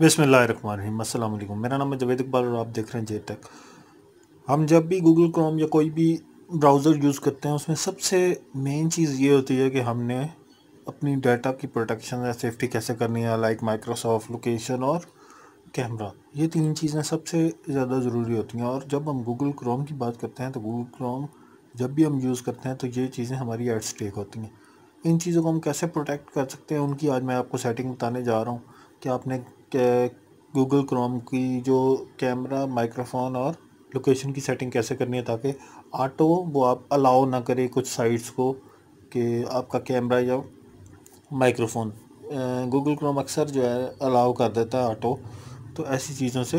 बिस्मिल्लाहिर्रहमानिर्रहीम। अस्सलाम वालेकुम। मेरा नाम है जवेद इकबाल और आप देख रहे हैं जे टेक। हम जब भी गूगल क्रोम या कोई भी ब्राउज़र यूज़ करते हैं उसमें सबसे मेन चीज़ ये होती है कि हमने अपनी डाटा की प्रोटेक्शन या सेफ्टी कैसे करनी है, लाइक माइक्रोसॉफ्ट लोकेशन और कैमरा। ये तीन चीज़ें सबसे ज़्यादा ज़रूरी होती हैं। और जब हम गूगल क्रोम की बात करते हैं तो गूगल क्रोम जब भी हम यूज़ करते हैं तो ये चीज़ें हमारी एट स्टेक होती हैं। इन चीज़ों को हम कैसे प्रोटेक्ट कर सकते हैं उनकी आज मैं आपको सेटिंग बताने जा रहा हूँ कि आपने गूगल क्रोम की जो कैमरा, माइक्रोफोन और लोकेशन की सेटिंग कैसे करनी है ताकि ऑटो वो आप अलाउ ना करे कुछ साइट्स को कि आपका कैमरा या माइक्रोफोन। गूगल क्रोम अक्सर जो है अलाउ कर देता है ऑटो। तो ऐसी चीज़ों से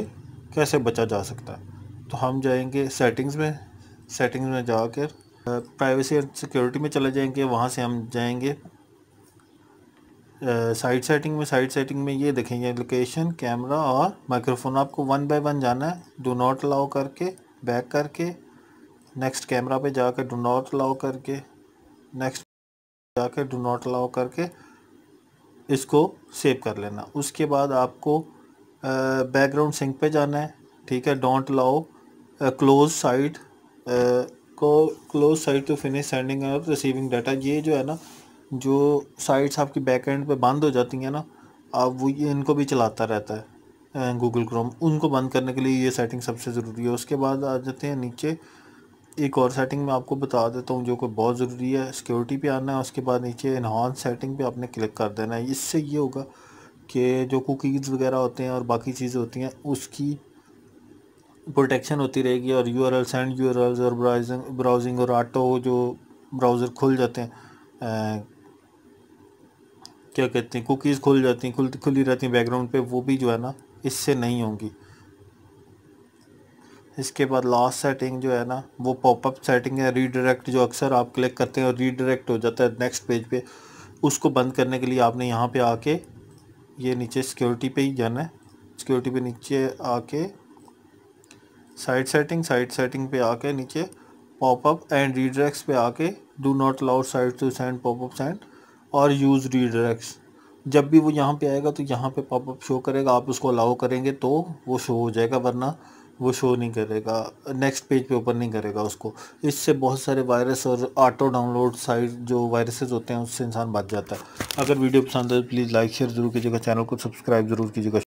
कैसे बचा जा सकता है, तो हम जाएंगे सेटिंग्स में जाकर प्राइवेसी एंड सिक्योरिटी में चले जाएंगे। वहाँ से हम जाएंगे साइट सेटिंग में ये देखेंगे लोकेशन, कैमरा और माइक्रोफोन। आपको वन बाय वन जाना है, डू नॉट अलाउ करके, बैक करके, नेक्स्ट कैमरा पे जाकर डू नॉट अलाउ करके, नेक्स्ट जाकर डू नॉट अलाउ करके इसको सेव कर लेना। उसके बाद आपको बैकग्राउंड सिंक पे जाना है, ठीक है। Don't allow close site to finish sending और रिसीविंग डाटा। ये जो है ना, जो साइट्स आपकी बैक एंड पे बंद हो जाती हैं ना, आप वो ये इनको भी चलाता रहता है गूगल क्रोम। उनको बंद करने के लिए ये सेटिंग सबसे ज़रूरी है। उसके बाद आ जाते हैं नीचे, एक और सेटिंग मैं आपको बता देता हूँ जो कि बहुत ज़रूरी है। सिक्योरिटी पे आना है, उसके बाद नीचे एनहांस सेटिंग पे आपने क्लिक कर देना है। इससे ये होगा कि जो कुकीज़ वगैरह होते हैं और बाकी चीज़ें होती हैं उसकी प्रोटेक्शन होती रहेगी। और सेंड यूआरएल्स और ब्राउजिंग और ऑटो जो ब्राउज़र खुल जाते हैं, क्या कहते हैं, कुकीज़ खुल जाती हैं, खुली रहती हैं बैकग्राउंड पे, वो भी जो है ना इससे नहीं होंगी। इसके बाद लास्ट सेटिंग जो है ना वो पॉपअप सेटिंग है, रीडायरेक्ट, जो अक्सर आप क्लिक करते हैं और रीडायरेक्ट हो जाता है नेक्स्ट पेज पे। उसको बंद करने के लिए आपने यहाँ पे आके ये नीचे सिक्योरिटी पे ही जाना है। सिक्योरिटी पे नीचे आके साइट सेटिंग पे आके नीचे पॉपअप एंड रीडायरेक्ट्स पे आके do not allow site to send popup send और यूज़ रीडायरेक्ट्स। जब भी वो यहाँ पे आएगा तो यहाँ पे पॉपअप शो करेगा, आप उसको अलाउ करेंगे तो वो शो हो जाएगा, वरना वो शो नहीं करेगा, नेक्स्ट पेज पे ओपन नहीं करेगा उसको। इससे बहुत सारे वायरस और ऑटो डाउनलोड साइट जो वायरसेस होते हैं उससे इंसान बच जाता है। अगर वीडियो पसंद है तो प्लीज़ लाइक शेयर ज़रूर कीजिएगा, चैनल को सब्सक्राइब ज़रूर कीजिएगा।